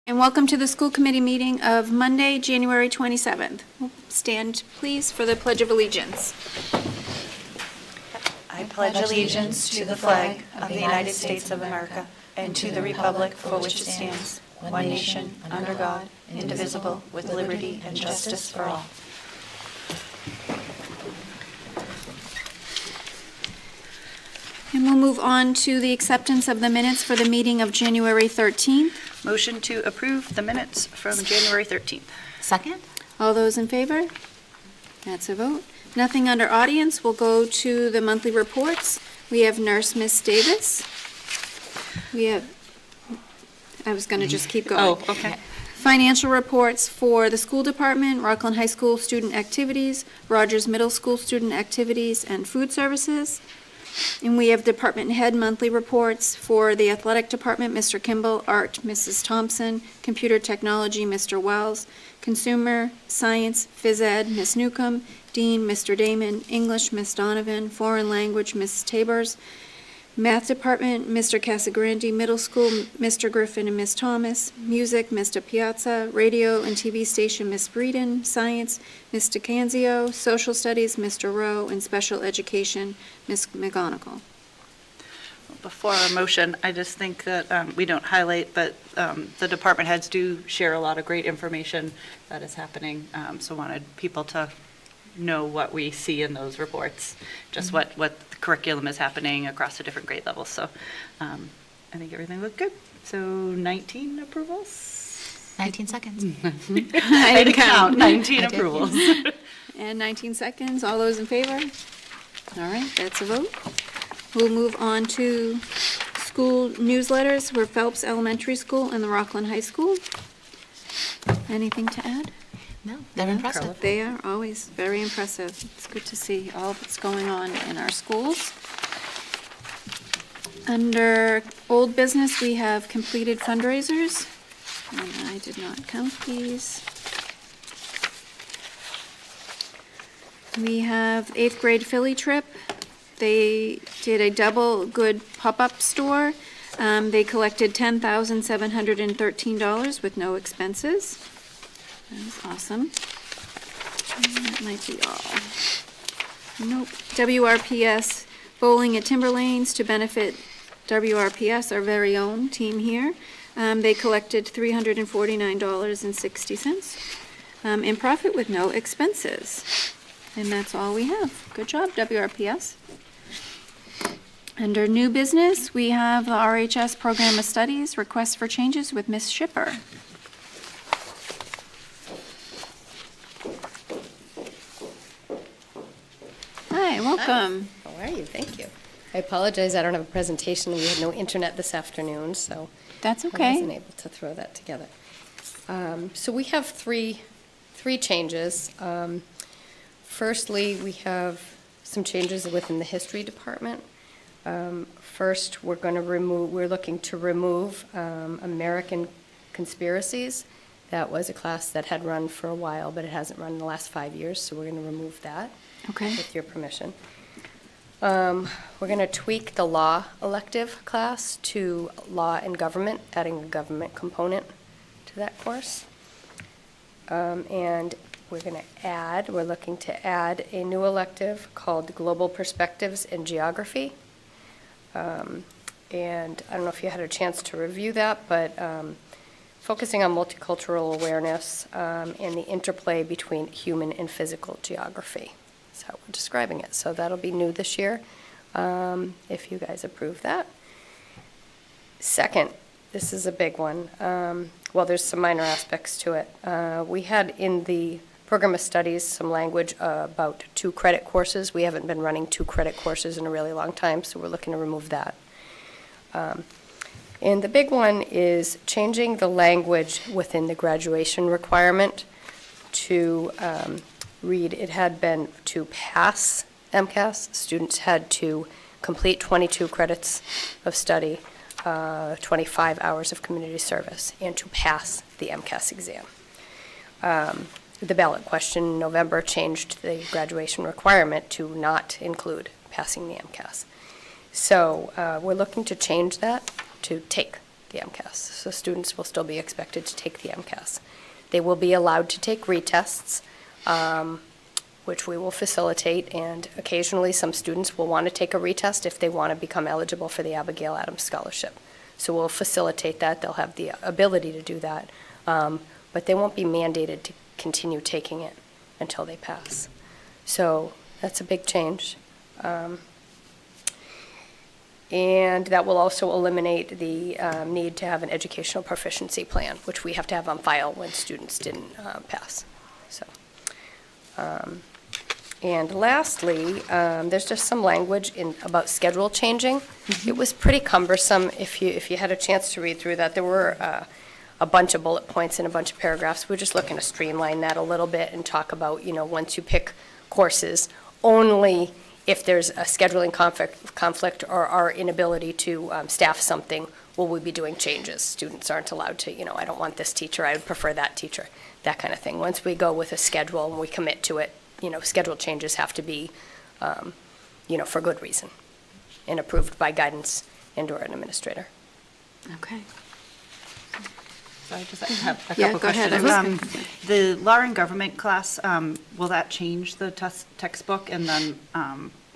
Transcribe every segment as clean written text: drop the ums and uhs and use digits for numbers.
And welcome to the school committee meeting of Monday, January 27th. Stand, please, for the Pledge of Allegiance. I pledge allegiance to the flag of the United States of America and to the republic for which it stands, one nation, under God, indivisible, with liberty and justice for all. And we'll move on to the acceptance of the minutes for the meeting of January 13th. Motion to approve the minutes from January 13th. Second? All those in favor? That's a vote. Nothing under audience. We'll go to the monthly reports. We have Nurse Miss Davis. We have, I was going to just keep going. Oh, okay. Financial reports for the school department, Rockland High School student activities, Rogers Middle School student activities, and food services. And we have department head monthly reports for the athletic department, Mr. Kimball, art, Mrs. Thompson, computer technology, Mr. Wells, consumer science, phys ed, Ms. Newcomb, dean, Mr. Damon, English, Ms. Donovan, foreign language, Ms. Tabers, math department, Mr. Casagrande, middle school, Mr. Griffin and Ms. Thomas, music, Mr. Piazza, radio and TV station, Ms. Breeden, science, Ms. DeCanzio, social studies, Mr. Rowe, and special education, Ms. McGonigal. Before our motion, I just think that we don't highlight, but the department heads do share a lot of great information that is happening, so wanted people to know what we see in those reports, just what the curriculum is happening across the different grade levels. So I think everything looked good. So 19 approvals? 19 seconds. I didn't count. 19 approvals. And 19 seconds. All those in favor? All right, that's a vote. We'll move on to school newsletters for Phelps Elementary School and the Rockland High School. Anything to add? No, they're impressive. They are always very impressive. It's good to see all that's going on in our schools. Under old business, we have completed fundraisers, and I did not count these. We have 8th grade Philly trip. They did a double good pop-up store. They collected $10,713 with no expenses. That was awesome. And that might be all. Nope. WRPS bowling at Timberlanes to benefit WRPS, our very own team here. They collected $349.60 in profit with no expenses. And that's all we have. Good job, WRPS. Under new business, we have the RHS Program of Studies, request for changes with Ms. Shipper. Hi, welcome. Hi. How are you? Thank you. I apologize, I don't have a presentation. We had no internet this afternoon, so That's I okay. wasn't able to throw that together. So we have three changes. Firstly, we have some changes within the history department. First, we're looking to remove American Conspiracies. That was a class that had run for a while, but it hasn't run in the last 5 years, so we're going to remove that. Okay. With your permission. We're going to tweak the law elective class to law and government, adding a government component to that course. And we're looking to add a new elective called Global Perspectives in Geography. And I don't know if you had a chance to review that, but focusing on multicultural awareness and the interplay between human and physical geography. That's how we're describing it. So that'll be new this year, if you guys approve that. Second, this is a big one. Well, there's some minor aspects to it. We had in the program of studies some language about 2 credit courses. We haven't been running 2 credit courses in a really long time, so we're looking to remove that. And the big one is changing the language within the graduation requirement to read. It had been to pass MCAS. Students had to complete 22 credits of study, 25 hours of community service, and to pass the MCAS exam. The ballot question in November changed the graduation requirement to not include passing the MCAS. So we're looking to change that to take the MCAS. So students will still be expected to take the MCAS. They will be allowed to take retests, which we will facilitate, and occasionally some students will want to take a retest if they want to become eligible for the Abigail Adams Scholarship. So we'll facilitate that. They'll have the ability to do that, but they won't be mandated to continue taking it until they pass. So that's a big change. And that will also eliminate the need to have an educational proficiency plan, which we have to have on file when students didn't pass. So, and lastly, there's just some language about schedule changing. It was pretty cumbersome. If you had a chance to read through that, there were a bunch of bullet points and a bunch of paragraphs. We're just looking to streamline that a little bit and talk about, once you pick courses, only if there's a scheduling conflict or our inability to staff something, will we be doing changes? Students aren't allowed to, I don't want this teacher, I would prefer that teacher, that kind of thing. Once we go with a schedule and we commit to it, schedule changes have to be, for good reason and approved by guidance and/or an administrator. Okay. So I just have a Yeah, couple go ahead. questions. The law and government class, will that change the textbook? And then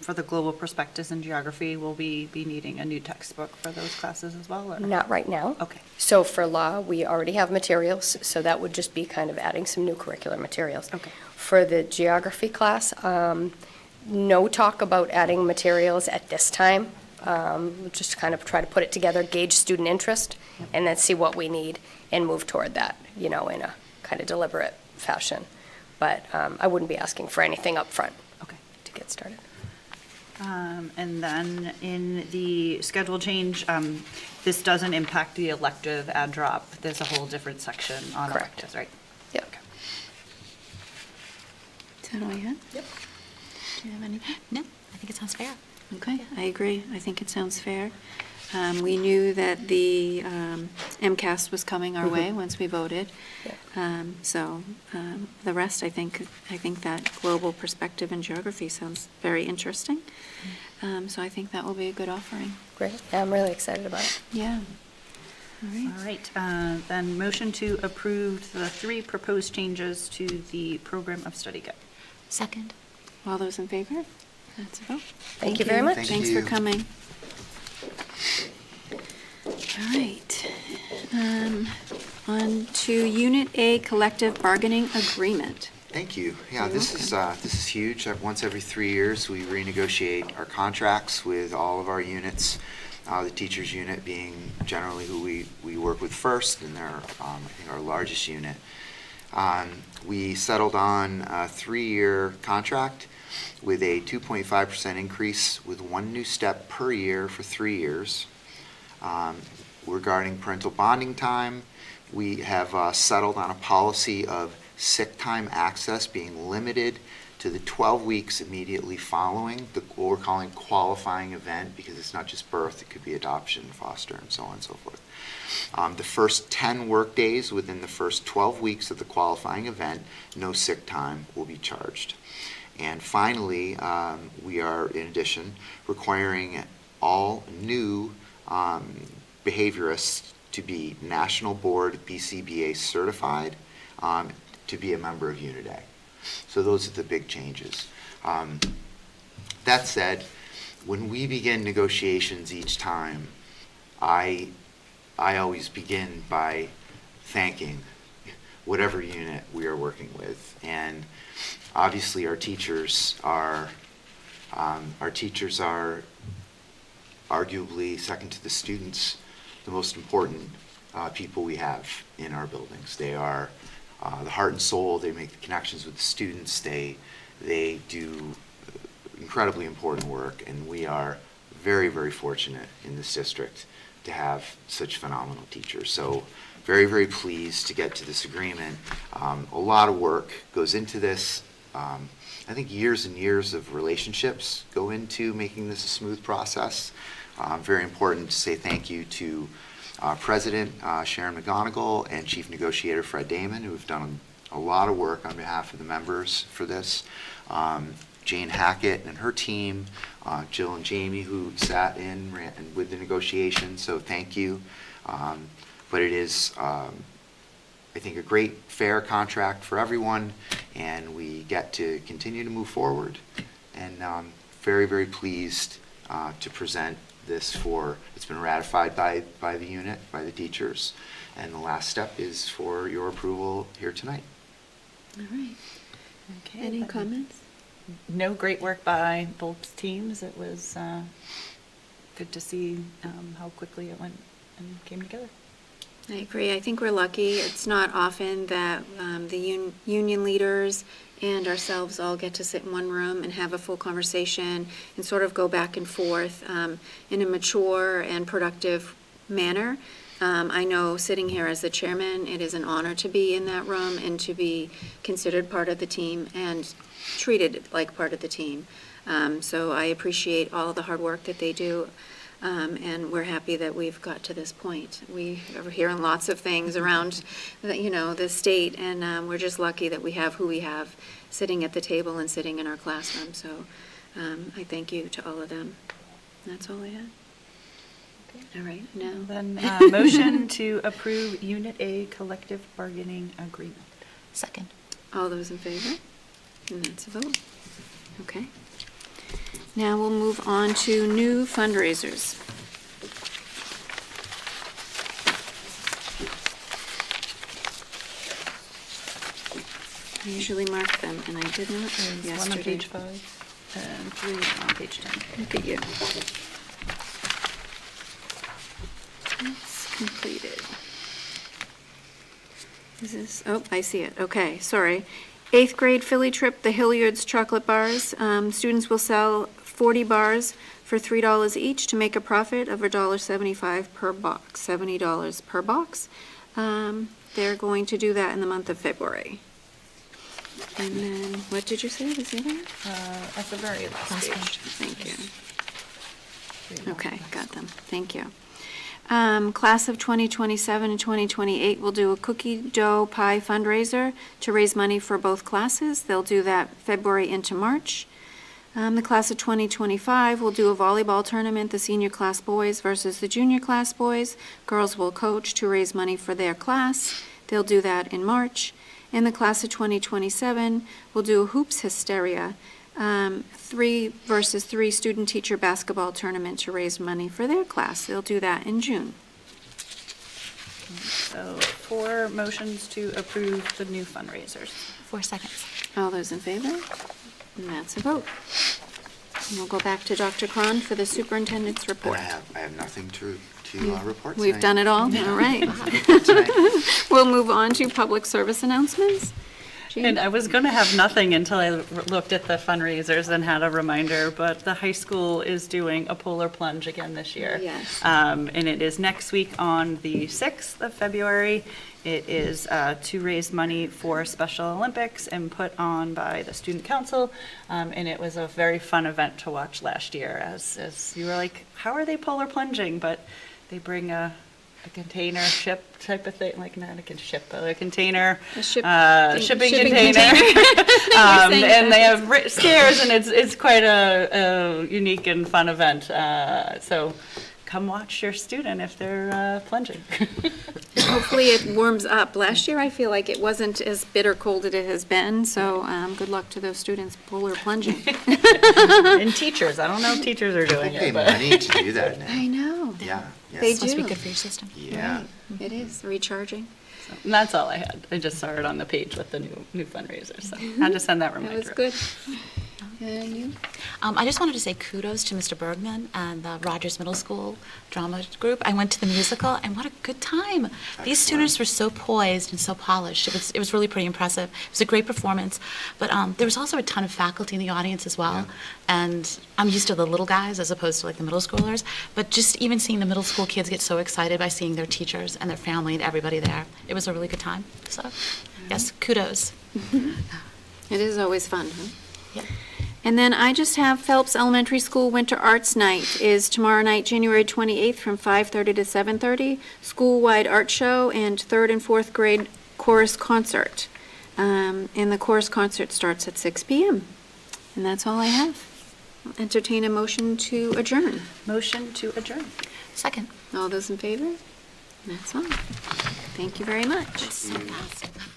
for the global perspectives and geography, will we be needing a new textbook for those classes as well? Or? Not right now. Okay. So for law, we already have materials, so that would just be kind of adding some new curricular materials. Okay. For the geography class, no talk about adding materials at this time. We'll just kind of try to put it together, gauge student interest, and then see what we need and move toward that, in a kind of deliberate fashion. But I wouldn't be asking for anything up front Okay. to get started. And then in the schedule change, this doesn't impact the elective add drop. There's a whole different section on Correct. electives, right? Yep. Okay. Is that all you had? Yep. Do you have any? No, I think it sounds fair. Okay, I agree. I think it sounds fair. We knew that the MCAS was coming our way once we voted. So the rest, I think that global perspective and geography sounds very interesting. So I think that will be a good offering. Great. Yeah, I'm really excited about it. Yeah. All right. All right, then motion to approve the 3 proposed changes to the program of study guide. Second. All those in favor? That's a vote. Thank you very much. Thank Thanks you. for coming. All right. On to Unit A Collective Bargaining Agreement. Thank you. Yeah, You're this is huge. Once every 3 years, we renegotiate our contracts with all of our units. The teachers unit being generally who we work with first, and they're I think our largest unit. We settled on a 3-year contract with a 2.5% increase with 1 new step per year for 3 years. Regarding parental bonding time, we have settled on a policy of sick time access being limited to the 12 weeks immediately following what we're calling qualifying event, because it's not just birth, it could be adoption, foster, and so on and so forth. The first 10 work days within the first 12 weeks of the qualifying event, no sick time will be charged. And finally, we are, in addition, requiring all new behaviorists to be National Board BCBA certified to be a member of Unit A. So those are the big changes. That said, when we begin negotiations each time, I always begin by thanking whatever unit we are working with. And obviously our teachers are arguably, second to the students, the most important people we have in our buildings. They are the heart and soul. They make the connections with the students. They do incredibly important work, and we are very, very fortunate in this district to have such phenomenal teachers. So very, very pleased to get to this agreement. A lot of work goes into this. I think years and years of relationships go into making this a smooth process. Very important to say thank you to President Sharon McGonigal and Chief Negotiator Fred Damon, who have done a lot of work on behalf of the members for this. Jane Hackett and her team, Jill and Jamie, who sat in with the negotiations, so thank you. But it is, I think, a great, fair contract for everyone, and we get to continue to move forward. And very, very pleased to present this for, it's been ratified by the unit, by the teachers, and the last step is for your approval here tonight. All right. Okay, Any then. comments? No, great work by both teams. It was good to see how quickly it went and came together. I agree. I think we're lucky. It's not often that the union leaders and ourselves all get to sit in one room and have a full conversation and sort of go back and forth in a mature and productive manner. I know sitting here as the chairman, it is an honor to be in that room and to be considered part of the team and treated like part of the team. So I appreciate all the hard work that they do. And we're happy that we've got to this point. We are hearing lots of things around, the state, and we're just lucky that we have who we have sitting at the table and sitting in our classroom. So I thank you to all of them. That's all I had. All right, now. Then motion to approve Unit A collective bargaining agreement. Second. All those in favor? And that's a vote. Okay. Now we'll move on to new fundraisers. I usually mark them, and I did not There's one on yesterday. page 5 and 3 on page 10. Look at you. That's completed. Is this, oh, I see it, okay, sorry. 8th grade Philly trip, the Hilliard's chocolate bars. Students will sell 40 bars for $3 each to make a profit of $1.75 per box, $70 per box. They're going to do that in the month of February. And then, what did you say, was the other one? At the very last Last page. page. Thank you. 3 more. Okay, got them. Thank you. Class of 2027 and 2028 will do a cookie dough pie fundraiser to raise money for both classes. They'll do that February into March. The class of 2025 will do a volleyball tournament, the senior class boys versus the junior class boys. Girls will coach to raise money for their class. They'll do that in March. And the class of 2027 will do a hoops hysteria, 3 versus 3 student-teacher basketball tournament to raise money for their class. They'll do that in June. So 4 motions to approve the new fundraisers. 4 seconds. All those in favor? And that's a vote. And we'll go back to Dr. Cron for the superintendent's And report. I have nothing to report tonight. We've done it all? All right. Report tonight. We'll move on to public service announcements. Jean? And I was going to have nothing until I looked at the fundraisers and had a reminder, but the high school is doing a polar plunge again this year. Yes. And it is next week on the 6th of February. It is to raise money for Special Olympics and put on by the Student Council. And it was a very fun event to watch last year, as you were like, how are they polar plunging? But they bring a container ship type of thing, like not a ship, but a container, A ship- shipping shipping container. saying And they that. have stairs, and it's quite a unique and fun event. So come watch your student if they're plunging. Hopefully it warms up. Last year, I feel like it wasn't as bitter cold as it has been, so good luck to those students polar plunging. And teachers, I don't know if teachers are They doing pay it, but. money to do that now. I know. Yeah. yeah. They Must be do. good for your system. Yeah. Right. It is, recharging. And that's all I had. I just saw it on the page with the new fundraiser, so I just send that That reminder. was good. And you? I just wanted to say kudos to Mr. Bergman and the Rogers Middle School drama group. I went to the musical, and what a good time. These Excellent. students were so poised and so polished. It was really pretty impressive. It was a great performance. But there was also a ton of faculty in the audience as well. Yeah. And I'm used to the little guys as opposed to like the middle schoolers. But just even seeing the middle school kids get so excited by seeing their teachers and their family and everybody there, it was a really good time. So, yes, kudos. It is always fun, huh? Yeah. And then I just have Phelps Elementary School Winter Arts Night is tomorrow night, January 28th, from 5:30 to 7:30. School-wide art show and 3rd and 4th grade chorus concert. And the chorus concert starts at 6 p.m. And that's all I have. Entertain a motion to adjourn. Motion to adjourn. Second. All those in favor? That's all. Thank you very much. So fast.